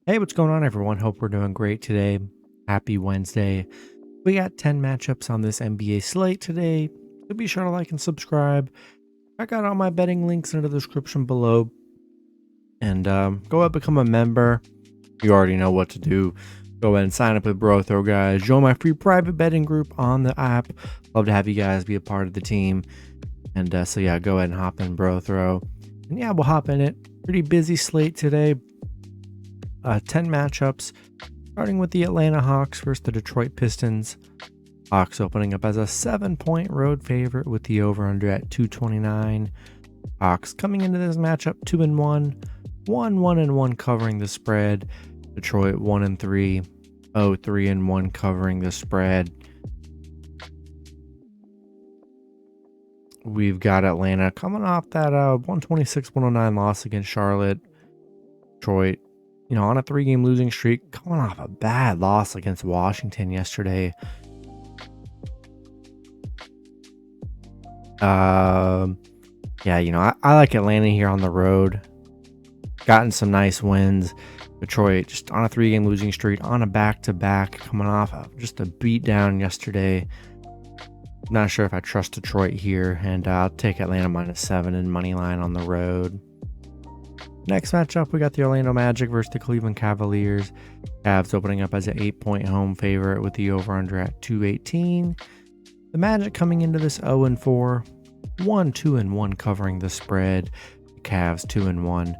Hey, what's going on, everyone? Hope we're doing great today. Happy Wednesday. We got 10 matchups on this NBA slate today, so be sure to like and subscribe. Check out all my betting links in the description below, and go ahead and become a member. You already know what to do. Go ahead and sign up with BroThrow, guys. Join my free private betting group on the app. Love to have you guys be a part of the team. And so yeah, go ahead and hop in BroThrow. And yeah, we'll hop in it. Pretty busy slate today. 10 matchups, starting with the Atlanta Hawks versus the Detroit Pistons. Hawks opening up as a 7-point road favorite with the over-under at 229. Hawks coming into this matchup 2-1, 1-1 covering the spread. Detroit 1-3, 0-3-1 covering the spread. We've got Atlanta coming off that 126-109 loss against Charlotte. Detroit, on a 3-game losing streak, coming off a bad loss against Washington yesterday. I like Atlanta here on the road. Gotten some nice wins. Detroit just on a 3-game losing streak, on a back-to-back, coming off of just a beatdown yesterday. Not sure if I trust Detroit here, and I'll take Atlanta -7 and money line on the road. Next matchup, we got the Orlando Magic versus the Cleveland Cavaliers. Cavs opening up as an 8-point home favorite with the over-under at 218. The Magic coming into this 0-4, 1-2-1 covering the spread. The Cavs 2-1,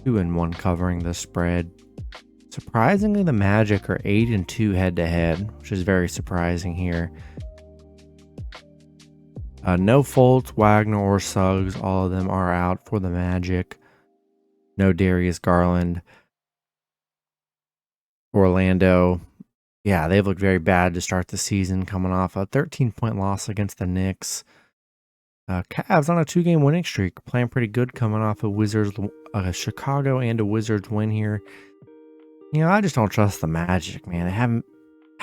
2-1 covering the spread. Surprisingly, the Magic are 8-2 head-to-head, which is very surprising here. No Fultz, Wagner, or Suggs. All of them are out for the Magic. No Darius Garland. Orlando, yeah, they've looked very bad to start the season, coming off a 13-point loss against the Knicks. Cavs on a 2-game winning streak, playing pretty good, coming off a Chicago and a Wizards win here. I just don't trust the Magic, man. They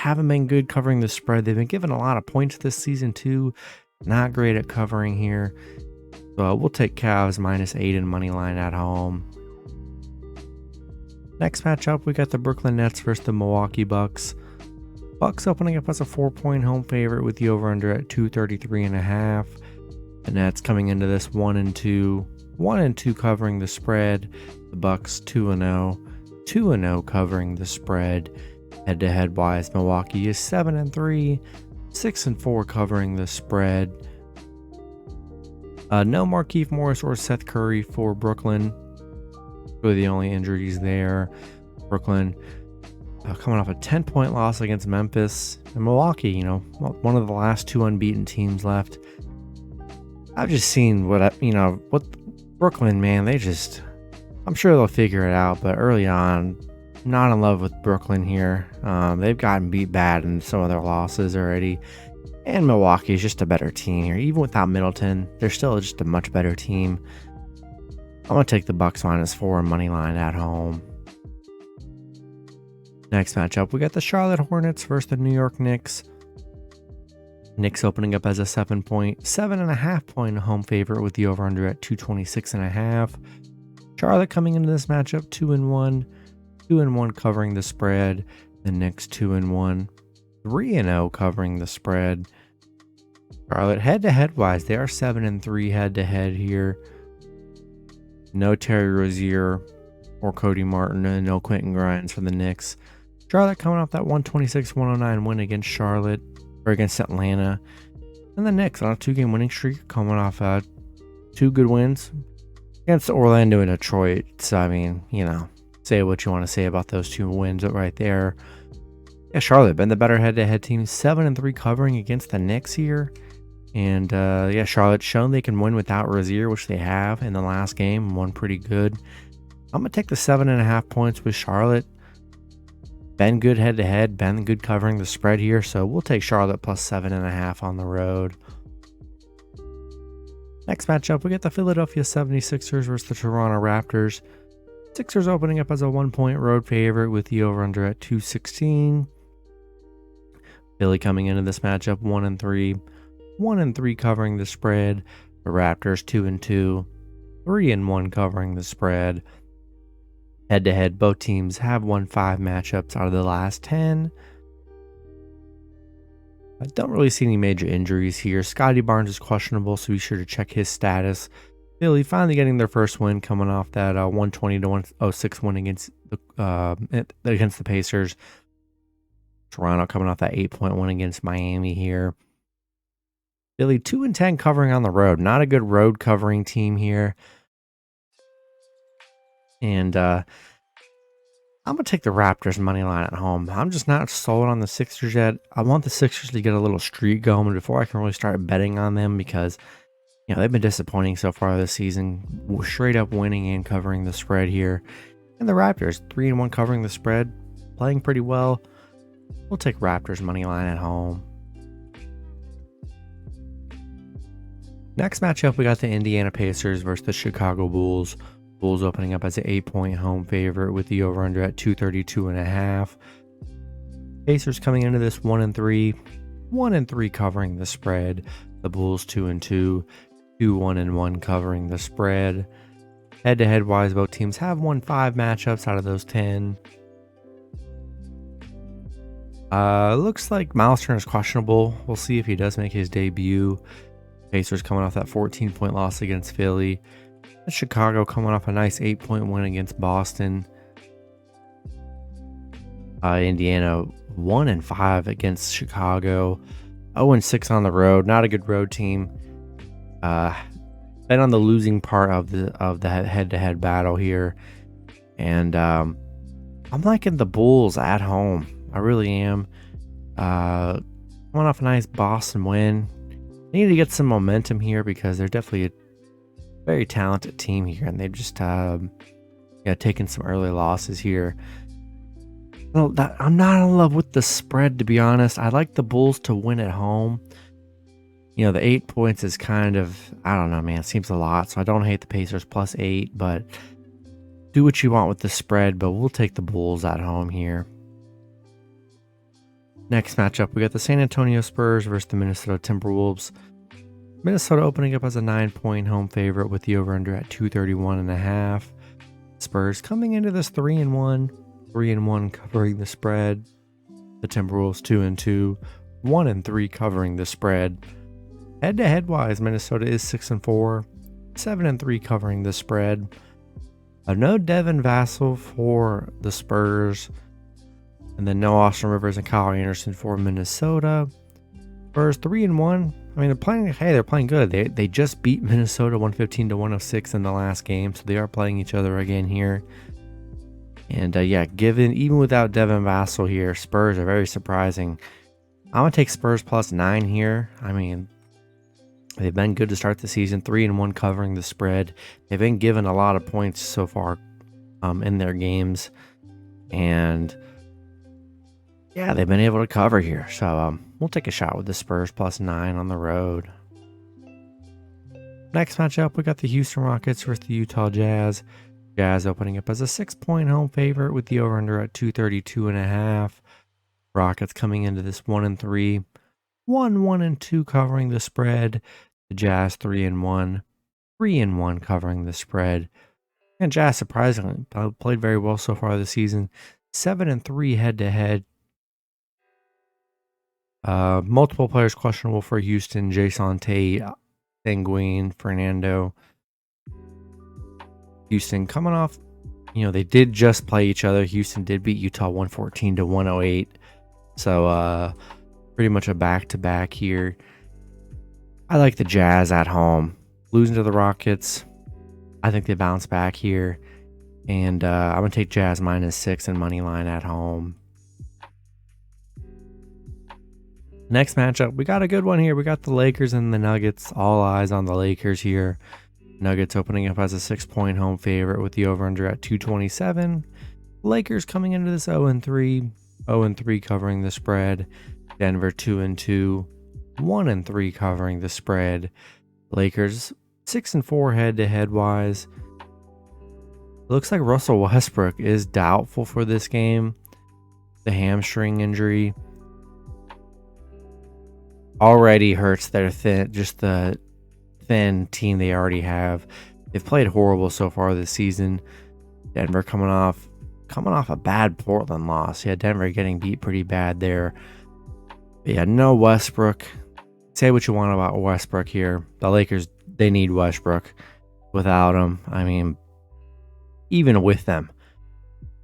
haven't been good covering the spread. They've been given a lot of points this season too. Not great at covering here. So we'll take Cavs -8 and money line at home. Next matchup, we got the Brooklyn Nets versus the Milwaukee Bucks. Bucks opening up as a 4-point home favorite with the over-under at 233.5. The Nets coming into this 1-2, 1-2 covering the spread. The Bucks 2-0, 2-0 covering the spread. Head-to-head wise, Milwaukee is 7-3, 6-4 covering the spread. No Markieff Morris or Seth Curry for Brooklyn. Really the only injuries there. Brooklyn coming off a 10-point loss against Memphis. And Milwaukee, one of the last 2 unbeaten teams left. I've just seen what Brooklyn, man, I'm sure they'll figure it out, but early on, not in love with Brooklyn here. They've gotten beat bad in some of their losses already. And Milwaukee is just a better team here. Even without Middleton, they're still just a much better team. I'm going to take the Bucks -4 money line at home. Next matchup, we got the Charlotte Hornets versus the New York Knicks. Knicks opening up as a 7.5 point home favorite with the over-under at 226.5. Charlotte coming into this matchup 2-1, 2-1 covering the spread. The Knicks 2-1, 3-0 covering the spread. Charlotte head-to-head wise, they are 7-3 head-to-head here. No Terry Rozier or Cody Martin, and no Quentin Grimes for the Knicks. Charlotte coming off that 126-109 win against against Atlanta. And the Knicks on a 2-game winning streak, coming off 2 good wins against Orlando and Detroit. So, say what you want to say about those 2 wins right there. Yeah, Charlotte been the better head-to-head team, 7-3 covering against the Knicks here. And Charlotte's shown they can win without Rozier, which they have in the last game, won pretty good. I'm going to take the 7.5 points with Charlotte. Been good head-to-head, been good covering the spread here, so we'll take Charlotte +7.5 on the road. Next matchup, we get the Philadelphia 76ers versus the Toronto Raptors. Sixers opening up as a 1-point road favorite with the over-under at 216. Philly coming into this matchup 1-3. 1-3 covering the spread. The Raptors 2-2, 3-1 covering the spread. Head to head, both teams have won 5 matchups out of the last 10. I don't really see any major injuries here. Scotty Barnes is questionable, so be sure to check his status. Philly finally getting their first win, coming off that 120-106 win against the Pacers. Toronto coming off that 8-point win against Miami here. Philly 2-10 covering on the road. Not a good road covering team here. And I'm going to take the Raptors money line at home. I'm just not sold on the Sixers yet. I want the Sixers to get a little streak going before I can really start betting on them, because they've been disappointing so far this season. Straight up winning and covering the spread here. And the Raptors 3-1 covering the spread, playing pretty well. We'll take Raptors money line at home. Next matchup, we got the Indiana Pacers versus the Chicago Bulls. Bulls opening up as an 8-point home favorite with the over-under at 232.5. Pacers coming into this 1-3, 1-3 covering the spread. The Bulls 2-2, 2-1-1 covering the spread. Head-to-head wise, both teams have won 5 matchups out of those 10. Looks like Miles Turner is questionable. We'll see if he does make his debut. Pacers coming off that 14-point loss against Philly. Chicago coming off a nice 8-point win against Boston. Indiana 1-5 against Chicago. 0-6 on the road. Not a good road team. Been on the losing part of the head-to-head battle here, and I'm liking the Bulls at home. I really am. Coming off a nice Boston win. They need to get some momentum here because they're definitely a very talented team here, and they've just taken some early losses here. Well, I'm not in love with the spread, to be honest. I like the Bulls to win at home. The 8 points is kind of, I don't know, man, it seems a lot. So I don't hate the Pacers plus 8, but do what you want with the spread. But we'll take the Bulls at home here. Next matchup, we got the San Antonio Spurs versus the Minnesota Timberwolves. Minnesota opening up as a 9-point home favorite with the over-under at 231.5. Spurs coming into this 3-1, 3-1 covering the spread. The Timberwolves 2-2, 1-3 covering the spread. Head-to-head wise, Minnesota is 6-4, 7-3 covering the spread. No Devin Vassell for the Spurs. And then no Austin Rivers and Kyle Anderson for Minnesota. Spurs 3-1. I mean, they're playing good. They just beat Minnesota 115-106 in the last game, so they are playing each other again here. And even without Devin Vassell here, Spurs are very surprising. I'm gonna take Spurs plus 9 here. I mean, they've been good to start the season, 3-1 covering the spread. They've been given a lot of points so far in their games, and they've been able to cover here. So we'll take a shot with the Spurs plus 9 on the road. Next matchup, we got the Houston Rockets versus the Utah Jazz. Jazz opening up as a 6-point home favorite with the over-under at 232.5. Rockets coming into this 1-3, 1-2 covering the spread. The Jazz 3-1, 3-1 covering the spread. And Jazz surprisingly played very well so far this season. 7-3 head-to-head. Multiple players questionable for Houston. Jason Tate, Sanguine, Fernando. Houston coming off, they did just play each other. Houston did beat Utah 114-108. So pretty much a back-to-back here. I like the Jazz at home. Losing to the Rockets, I think they bounce back here. And I'm going to take Jazz -6 and money line at home. Next matchup, we got a good one here. We got the Lakers and the Nuggets. All eyes on the Lakers here. Nuggets opening up as a 6-point home favorite with the over-under at 227. Lakers coming into this 0-3, 0-3 covering the spread. Denver 2-2, 1-3 covering the spread. Lakers 6-4 head-to-head wise. It looks like Russell Westbrook is doubtful for this game. The hamstring injury already hurts their the thin team they already have. They've played horrible so far this season. Denver coming off a bad Portland loss. Yeah, Denver getting beat pretty bad there. But yeah, no Westbrook. Say what you want about Westbrook here. The Lakers, they need Westbrook. Without him, I mean, even with them,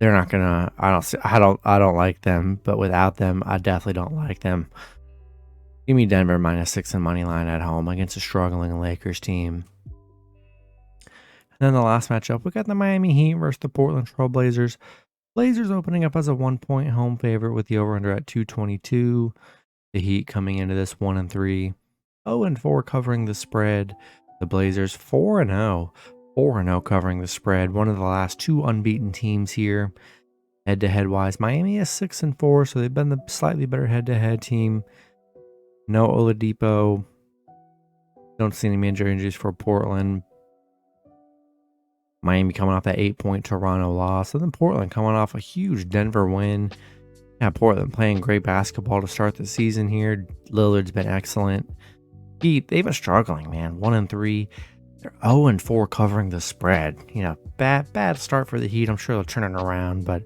they're not gonna. I don't like them. But without them, I definitely don't like them. Give me Denver -6 and money line at home against a struggling Lakers team. And then the last matchup, we got the Miami Heat versus the Portland Trail Blazers. Blazers opening up as a 1-point home favorite with the over-under at 222. The Heat coming into this 1-3, 0-4 covering the spread. The Blazers 4-0, 4-0 covering the spread. One of the last 2 unbeaten teams here, head-to-head wise. Miami is 6-4, so they've been the slightly better head-to-head team. No Oladipo. Don't see any major injuries for Portland. Miami coming off that 8-point Toronto loss. And then Portland coming off a huge Denver win. Yeah, Portland playing great basketball to start the season here. Lillard's been excellent. Heat, they've been struggling, man. 1-3. They're 0-4 covering the spread. You know, bad start for the Heat. I'm sure they'll turn it around, but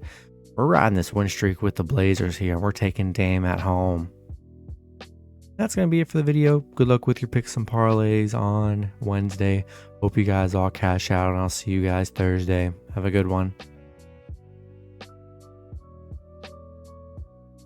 we're riding this win streak with the Blazers here. We're taking Dame at home. That's going to be it for the video. Good luck with your picks and parlays on Wednesday. Hope you guys all cash out, and I'll see you guys Thursday. Have a good one.